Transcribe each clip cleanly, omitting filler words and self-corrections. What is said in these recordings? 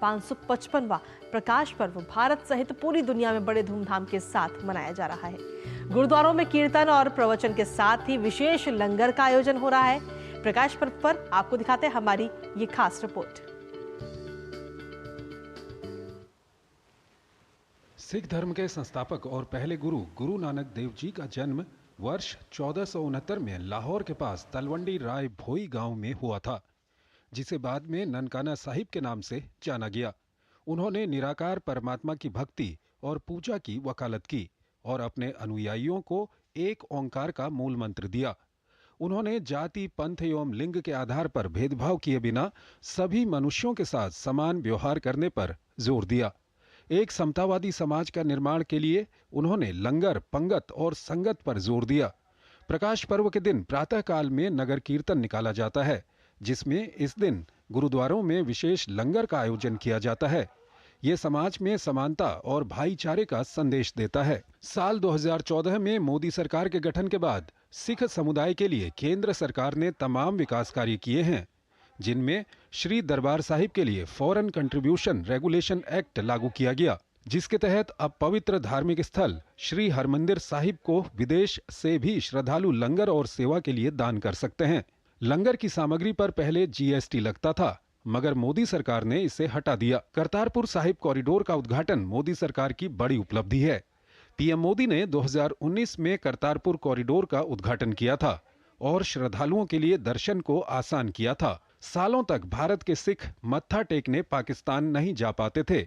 555वां प्रकाश पर्व भारत सहित पूरी दुनिया में बड़े धूमधाम के साथ मनाया जा रहा है। गुरुद्वारों में कीर्तन और प्रवचन के साथ ही विशेष लंगर का आयोजन हो रहा है। प्रकाश पर्व पर आपको दिखाते हैं हमारी ये खास रिपोर्ट। सिख धर्म के संस्थापक और पहले गुरु गुरु नानक देव जी का जन्म वर्ष 1469 में लाहौर के पास तलवंडी राय भोई गांव में हुआ था, जिसे बाद में ननकाना साहिब के नाम से जाना गया। उन्होंने निराकार परमात्मा की भक्ति और पूजा की वकालत की और अपने अनुयायियों को एक ओंकार का मूल मंत्र दिया। उन्होंने जाति, पंथ एवं लिंग के आधार पर भेदभाव किए बिना सभी मनुष्यों के साथ समान व्यवहार करने पर जोर दिया। एक समतावादी समाज का निर्माण के लिए उन्होंने लंगर, पंगत और संगत पर जोर दिया। प्रकाश पर्व के दिन प्रातः काल में नगर कीर्तन निकाला जाता है, जिसमें इस दिन गुरुद्वारों में विशेष लंगर का आयोजन किया जाता है। ये समाज में समानता और भाईचारे का संदेश देता है। साल 2014 में मोदी सरकार के गठन के बाद सिख समुदाय के लिए केंद्र सरकार ने तमाम विकास कार्य किए हैं, जिनमें श्री दरबार साहिब के लिए फॉरेन कंट्रीब्यूशन रेगुलेशन एक्ट लागू किया गया, जिसके तहत अब पवित्र धार्मिक स्थल श्री हरमंदिर साहिब को विदेश से भी श्रद्धालु लंगर और सेवा के लिए दान कर सकते हैं। लंगर की सामग्री पर पहले जीएसटी लगता था, मगर मोदी सरकार ने इसे हटा दिया। करतारपुर साहिब कॉरिडोर का उद्घाटन मोदी सरकार की बड़ी उपलब्धि है। पीएम मोदी ने 2019 में करतारपुर कॉरिडोर का उद्घाटन किया था और श्रद्धालुओं के लिए दर्शन को आसान किया था। सालों तक भारत के सिख मत्था टेकने पाकिस्तान नहीं जा पाते थे,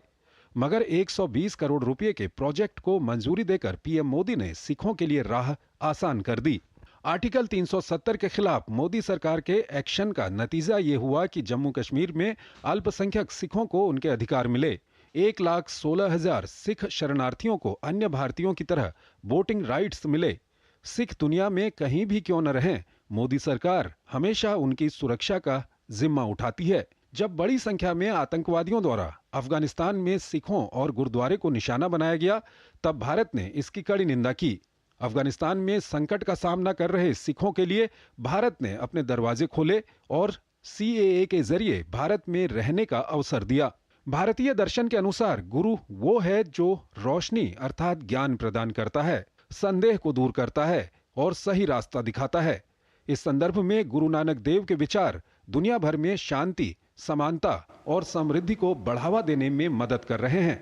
मगर 120 करोड़ रुपए के प्रोजेक्ट को मंजूरी देकर पीएम मोदी ने सिखों के लिए राह आसान कर दी। आर्टिकल 370 के खिलाफ मोदी सरकार के एक्शन का नतीजा ये हुआ कि जम्मू कश्मीर में अल्पसंख्यक सिखों को उनके अधिकार मिले। 1,16,000 सिख शरणार्थियों को अन्य भारतीयों की तरह वोटिंग राइट्स मिले। सिख दुनिया में कहीं भी क्यों न रहें, मोदी सरकार हमेशा उनकी सुरक्षा का जिम्मा उठाती है। जब बड़ी संख्या में आतंकवादियों द्वारा अफगानिस्तान में सिखों और गुरुद्वारे को निशाना बनाया गया, तब भारत ने इसकी कड़ी निंदा की। अफगानिस्तान में संकट का सामना कर रहे सिखों के लिए भारत ने अपने दरवाजे खोले और सीएए के जरिए भारत में रहने का अवसर दिया। भारतीय दर्शन के अनुसार गुरु वो है जो रोशनी अर्थात ज्ञान प्रदान करता है, संदेह को दूर करता है और सही रास्ता दिखाता है। इस संदर्भ में गुरु नानक देव के विचार दुनिया भर में शांति, समानता और समृद्धि को बढ़ावा देने में मदद कर रहे हैं।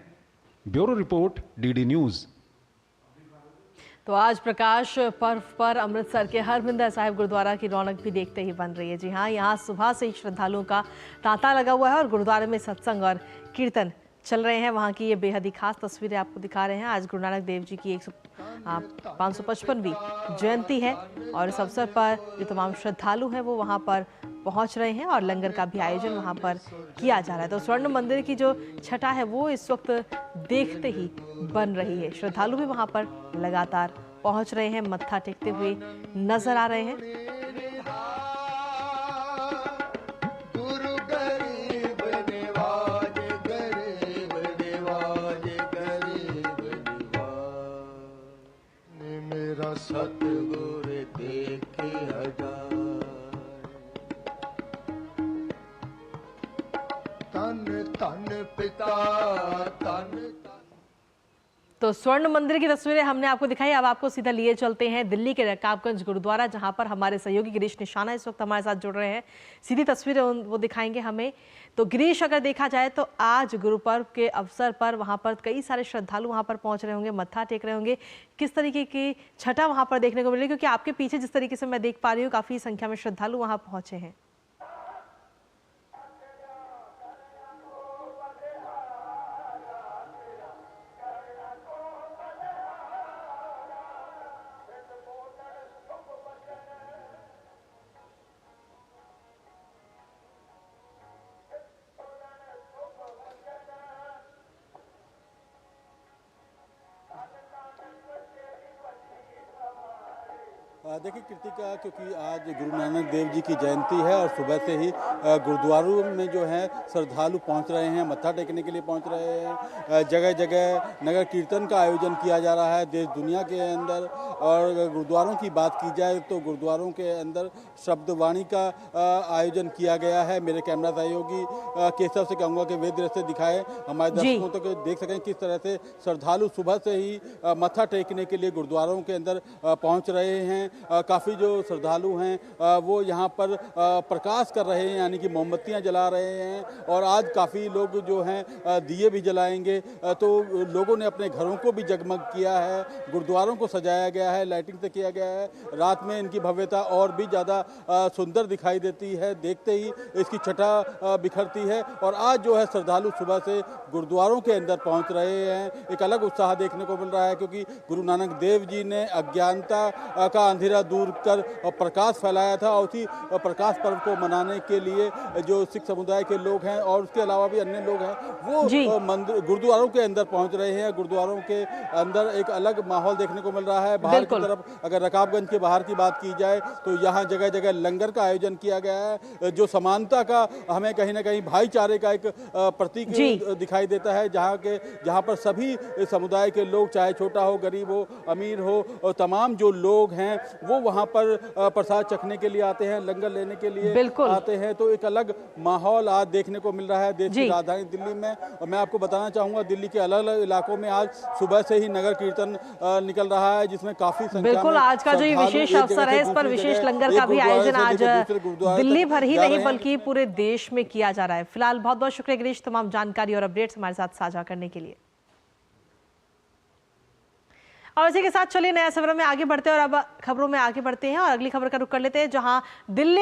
Bureau report, DD news. तो आज प्रकाश पर्व पर अमृतसर के हरमिंदर साहिब गुरुद्वारा की रौनक भी देखते ही बन रही है। जी हाँ, यहाँ सुबह से ही श्रद्धालुओं का तांता लगा हुआ है और गुरुद्वारे में सत्संग और कीर्तन चल रहे हैं। वहाँ की ये बेहद ही खास तस्वीरें आपको दिखा रहे हैं। आज गुरु नानक देव जी की 555वीं जयंती है और इस अवसर पर जो तमाम श्रद्धालु हैं वो वहाँ पर पहुँच रहे हैं और लंगर का भी आयोजन वहाँ पर किया जा रहा है। तो स्वर्ण मंदिर की जो छटा है वो इस वक्त देखते ही बन रही है। श्रद्धालु भी वहाँ पर लगातार पहुँच रहे हैं, मत्था टेकते हुए नजर आ रहे हैं। सतगुर देखे तन तन पिता तन। तो स्वर्ण मंदिर की तस्वीरें हमने आपको दिखाई। अब आपको सीधा लिए चलते हैं दिल्ली के रकाबगंज गुरुद्वारा, जहां पर हमारे सहयोगी गिरीश निशाना इस वक्त हमारे साथ जुड़ रहे हैं। सीधी तस्वीरें वो दिखाएंगे हमें। तो गिरीश, अगर देखा जाए तो आज गुरु पर्व के अवसर पर वहां पर कई सारे श्रद्धालु वहां पर पहुंच रहे होंगे, मत्था टेक रहे होंगे। किस तरीके की छठा वहां पर देखने को मिली, क्योंकि आपके पीछे जिस तरीके से मैं देख पा रही हूँ काफी संख्या में श्रद्धालु वहां पहुंचे हैं। देखिए कृतिका, क्योंकि आज गुरु नानक देव जी की जयंती है और सुबह से ही गुरुद्वारों में जो है श्रद्धालु पहुंच रहे हैं, मत्था टेकने के लिए पहुंच रहे हैं। जगह जगह नगर कीर्तन का आयोजन किया जा रहा है देश दुनिया के अंदर। और गुरुद्वारों की बात की जाए तो गुरुद्वारों के अंदर शब्दवाणी का आयोजन किया गया है। मेरे कैमरा सहयोगी केशव से कहूँगा कि वे दृश्य दिखाए हमारे दर्शकों तक, देख सकें किस तरह से श्रद्धालु सुबह से ही मत्था टेकने के लिए गुरुद्वारों के अंदर पहुंच रहे हैं। काफ़ी जो श्रद्धालु हैं वो यहाँ पर प्रकाश कर रहे हैं, यानी कि मोमबत्तियाँ जला रहे हैं। और आज काफ़ी लोग जो हैं दिए भी जलाएंगे। तो लोगों ने अपने घरों को भी जगमग किया है, गुरुद्वारों को सजाया गया है, लाइटिंग से किया गया है। रात में इनकी भव्यता और भी ज़्यादा सुंदर दिखाई देती है, देखते ही इसकी छटा बिखरती है। और आज जो है श्रद्धालु सुबह से गुरुद्वारों के अंदर पहुँच रहे हैं। एक अलग उत्साह देखने को मिल रहा है, क्योंकि गुरु नानक देव जी ने अज्ञानता का अंधेरा दूर कर प्रकाश फैलाया था। और उसी प्रकाश पर्व को मनाने के लिए जो सिख समुदाय के लोग हैं और उसके अलावा भी अन्य लोग हैं वो मंदिर गुरुद्वारों के अंदर पहुंच रहे हैं। गुरुद्वारों के अंदर एक अलग माहौल देखने को मिल रहा है। बाहर की तरफ अगर रकाबगंज के बाहर की बात की जाए तो यहाँ जगह जगह लंगर का आयोजन किया गया है, जो समानता का हमें कहीं ना कहीं भाईचारे का एक प्रतीक दिखाई देता है। जहाँ पर सभी समुदाय के लोग, चाहे छोटा हो, गरीब हो, अमीर हो, और तमाम जो लोग हैं वो वहाँ पर प्रसाद चखने के लिए आते हैं, लंगर लेने के लिए आते हैं। तो एक अलग माहौल आज देखने को मिल रहा है देश की राजधानी दिल्ली में। और मैं आपको बताना चाहूँगा, दिल्ली के अलग अलग इलाकों में आज सुबह से ही नगर कीर्तन निकल रहा है, जिसमें काफी संख्या में आज का जो ये विशेष अवसर है, इस पर विशेष लंगर का भी आयोजन आज दिल्ली भर ही नहीं बल्कि पूरे देश में किया जा रहा है। फिलहाल बहुत बहुत शुक्रिया गिरीश, तमाम जानकारी और अपडेट्स हमारे साथ साझा करने के लिए। और इसी के साथ चलिए नया सफर में आगे बढ़ते हैं और अब खबरों में आगे बढ़ते हैं और अगली खबर का रुख कर लेते हैं, जहां दिल्ली